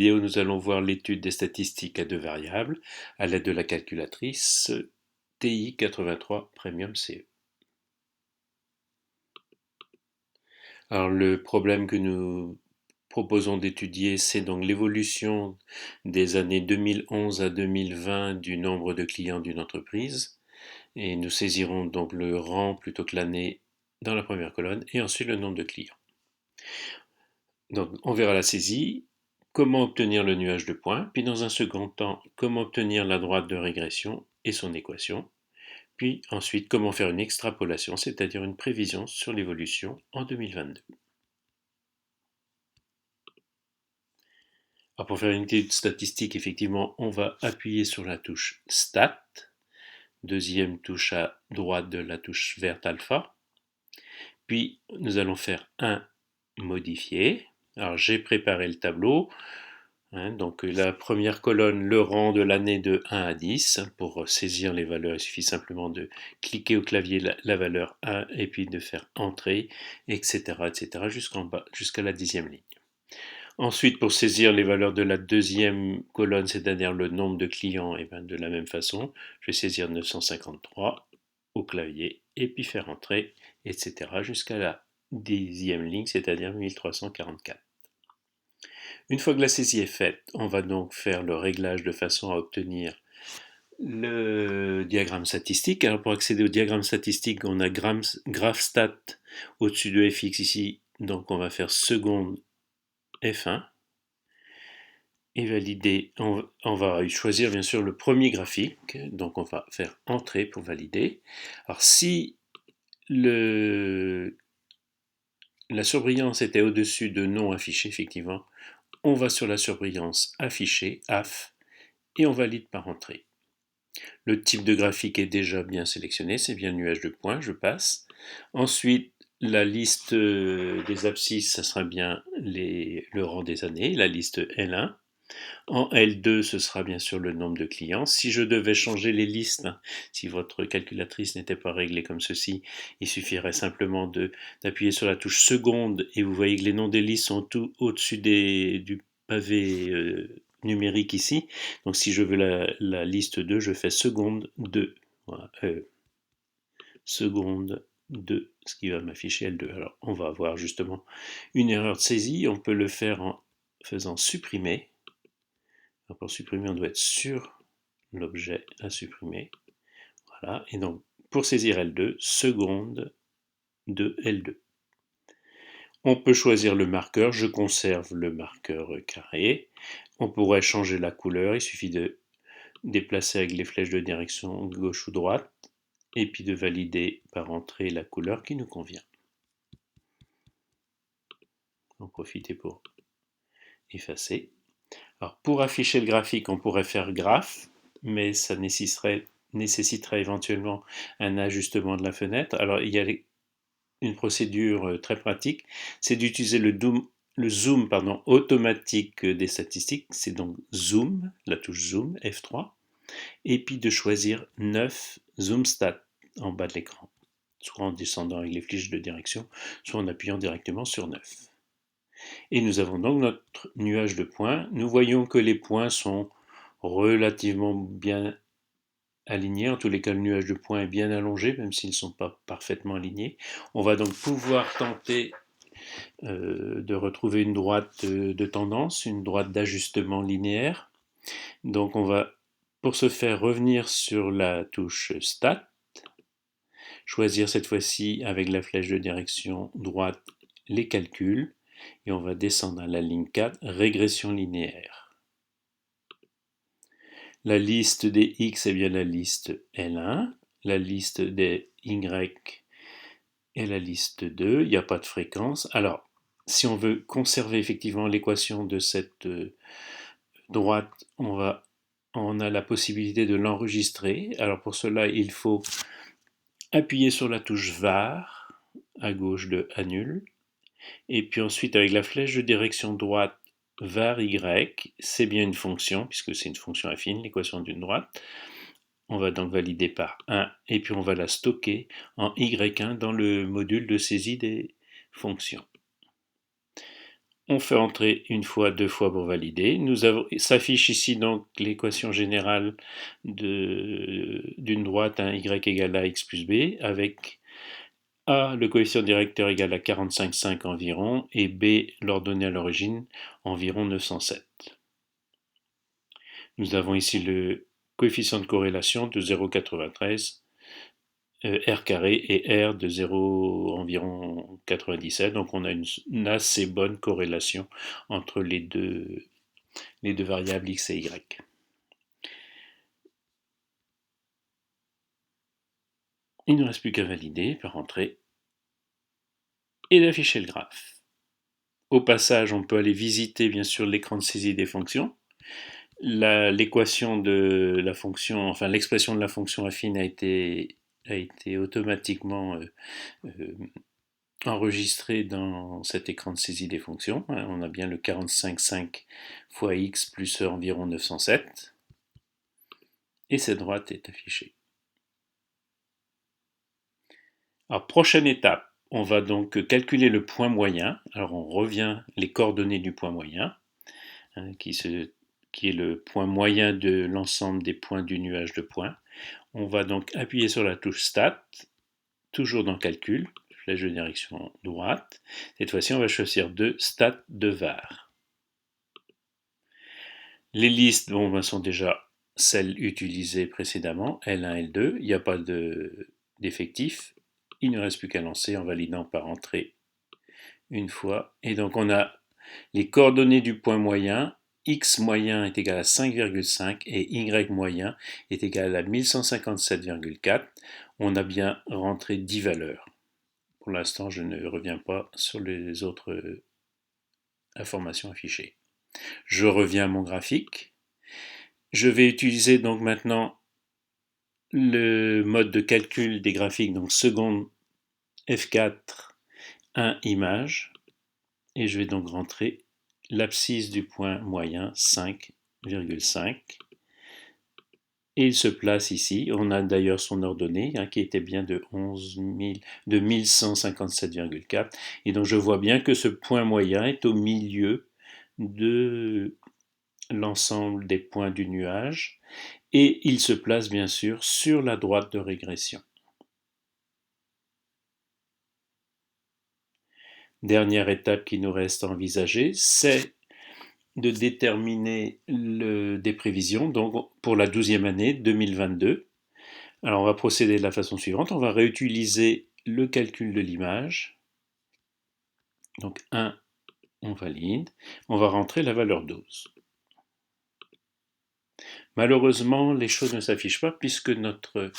Vidéo, nous allons voir l'étude des statistiques à deux variables à l'aide de la calculatrice TI-83 Premium CE. Alors le problème que nous proposons d'étudier, c'est donc l'évolution des années 2011 à 2020 du nombre de clients d'une entreprise. Et nous saisirons donc le rang plutôt que l'année dans la première colonne et ensuite le nombre de clients. Donc on verra la saisie, comment obtenir le nuage de points, puis dans un second temps, comment obtenir la droite de régression et son équation, puis ensuite comment faire une extrapolation, c'est-à-dire une prévision sur l'évolution en 2022. Alors pour faire une étude statistique, effectivement, on va appuyer sur la touche Stat, deuxième touche à droite de la touche verte alpha, puis nous allons faire un modifier. Alors j'ai préparé le tableau. Donc la première colonne, le rang de l'année de 1 à 10. Pour saisir les valeurs, il suffit simplement de cliquer au clavier la valeur 1 et puis de faire entrer, etc. jusqu'en bas, jusqu'à la 10e ligne. Ensuite, pour saisir les valeurs de la deuxième colonne, c'est-à-dire le nombre de clients, et bien de la même façon, je vais saisir 953 au clavier et puis faire entrer, etc. jusqu'à la 10e ligne, c'est-à-dire 1344. Une fois que la saisie est faite, on va donc faire le réglage de façon à obtenir le diagramme statistique. Alors pour accéder au diagramme statistique, on a GraphStat au-dessus de fx ici, donc on va faire seconde F1 et valider. On va choisir bien sûr le premier graphique, donc on va faire entrée pour valider. Alors si la surbrillance était au-dessus de non affiché, effectivement, on va sur la surbrillance affichée, AF, et on valide par entrée. Le type de graphique est déjà bien sélectionné, c'est bien le nuage de points, je passe. Ensuite, la liste des abscisses, ça sera bien le rang des années, la liste L1. En L2, ce sera bien sûr le nombre de clients. Si je devais changer les listes, si votre calculatrice n'était pas réglée comme ceci, il suffirait simplement d'appuyer sur la touche seconde et vous voyez que les noms des listes sont tout au-dessus du pavé numérique ici. Donc si je veux la liste 2, je fais seconde 2. Voilà, seconde 2, ce qui va m'afficher L2. Alors on va avoir justement une erreur de saisie. On peut le faire en faisant supprimer. Alors pour supprimer, on doit être sur l'objet à supprimer. Voilà. Et donc, pour saisir L2, seconde de L2. On peut choisir le marqueur. Je conserve le marqueur carré. On pourrait changer la couleur. Il suffit de déplacer avec les flèches de direction gauche ou droite. Et puis de valider par entrée la couleur qui nous convient. En profiter pour effacer. Alors pour afficher le graphique, on pourrait faire graphe, mais ça nécessiterait éventuellement un ajustement de la fenêtre. Alors il y a une procédure très pratique, c'est d'utiliser le zoom automatique des statistiques, c'est donc zoom, la touche zoom, F3, et puis de choisir 9 zoom stat en bas de l'écran, soit en descendant avec les flèches de direction, soit en appuyant directement sur 9. Et nous avons donc notre nuage de points. Nous voyons que les points sont relativement bien alignés. En tous les cas, le nuage de points est bien allongé, même s'ils ne sont pas parfaitement alignés. On va donc pouvoir tenter de retrouver une droite de tendance, une droite d'ajustement linéaire. Donc on va, pour ce faire, revenir sur la touche Stat, choisir cette fois-ci avec la flèche de direction droite les calculs, et on va descendre à la ligne 4, régression linéaire. La liste des X est bien la liste L1, la liste des Y est la liste 2, il n'y a pas de fréquence. Alors, si on veut conserver effectivement l'équation de cette droite, on a la possibilité de l'enregistrer. Alors pour cela, il faut appuyer sur la touche var à gauche de annule. Et puis ensuite, avec la flèche de direction droite, var y, c'est bien une fonction, puisque c'est une fonction affine, l'équation d'une droite. On va donc valider par 1, et puis on va la stocker en y1 dans le module de saisie des fonctions. On fait entrer une fois, deux fois pour valider. S'affiche ici donc l'équation générale d'une droite, y égale à x plus b, avec a, le coefficient directeur égal à 45,5 environ, et b, l'ordonnée à l'origine, environ 907. Nous avons ici le coefficient de corrélation de 0,93, R carré et R de 0 environ 97, donc on a une assez bonne corrélation entre les deux variables x et y. Il ne reste plus qu'à valider par entrée et d'afficher le graphe. Au passage, on peut aller visiter bien sûr l'écran de saisie des fonctions. L'équation de la fonction, enfin l'expression de la fonction affine a été automatiquement enregistrée dans cet écran de saisie des fonctions. On a bien le 45,5 fois x plus environ 907. Et cette droite est affichée. Alors, prochaine étape, on va donc calculer le point moyen. Alors, on revient les coordonnées du point moyen, qui est le point moyen de l'ensemble des points du nuage de points. On va donc appuyer sur la touche Stat, toujours dans Calcul, flèche de direction droite. Cette fois-ci, on va choisir de Stat de var. Les listes sont déjà celles utilisées précédemment, L1, L2. Il n'y a pas d'effectif. Il ne reste plus qu'à lancer en validant par entrée une fois. Et donc on a les coordonnées du point moyen. X moyen est égal à 5,5 et Y moyen est égal à 1157,4. On a bien rentré 10 valeurs. Pour l'instant, je ne reviens pas sur les autres informations affichées. Je reviens à mon graphique. Je vais utiliser donc maintenant le mode de calcul des graphiques, donc seconde F4, 1 image, et je vais donc rentrer l'abscisse du point moyen 5,5, et il se place ici. On a d'ailleurs son ordonnée qui était bien de 1157,4, et donc je vois bien que ce point moyen est au milieu de l'ensemble des points du nuage, et il se place bien sûr sur la droite de régression. Dernière étape qui nous reste à envisager, c'est de déterminer des prévisions donc pour la 12e année 2022. Alors on va procéder de la façon suivante, on va réutiliser le calcul de l'image. Donc 1, on valide, on va rentrer la valeur 12. Malheureusement, les choses ne s'affichent pas puisque notre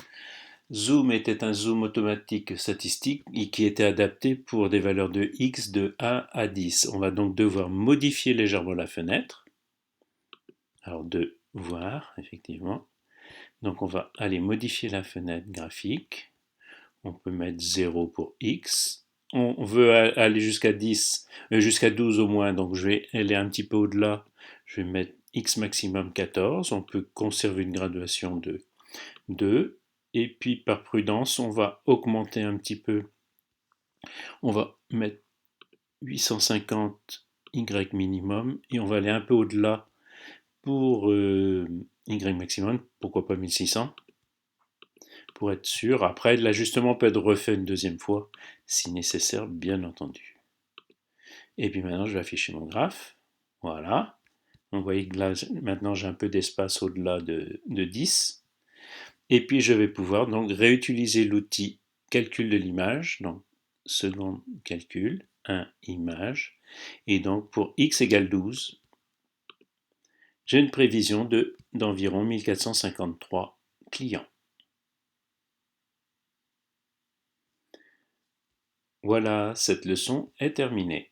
zoom était un zoom automatique statistique qui était adapté pour des valeurs de x de 1 à 10. On va donc devoir modifier légèrement la fenêtre. Alors de voir, effectivement. Donc on va aller modifier la fenêtre graphique. On peut mettre 0 pour x. On veut aller jusqu'à 10, jusqu'à 12 au moins, donc je vais aller un petit peu au-delà. Je vais mettre x maximum 14. On peut conserver une graduation de 2. Et puis par prudence, on va augmenter un petit peu. On va mettre 850 y minimum et on va aller un peu au-delà pour y maximum, pourquoi pas 1600 pour être sûr. Après, l'ajustement peut être refait une deuxième fois si nécessaire, bien entendu. Et puis maintenant, je vais afficher mon graphe. Voilà. Vous voyez que là, maintenant, j'ai un peu d'espace au-delà de 10. Et puis, je vais pouvoir donc réutiliser l'outil calcul de l'image. Donc, second calcul, 1 image. Et donc, pour x égale 12, j'ai une prévision d'environ 1453 clients. Voilà, cette leçon est terminée.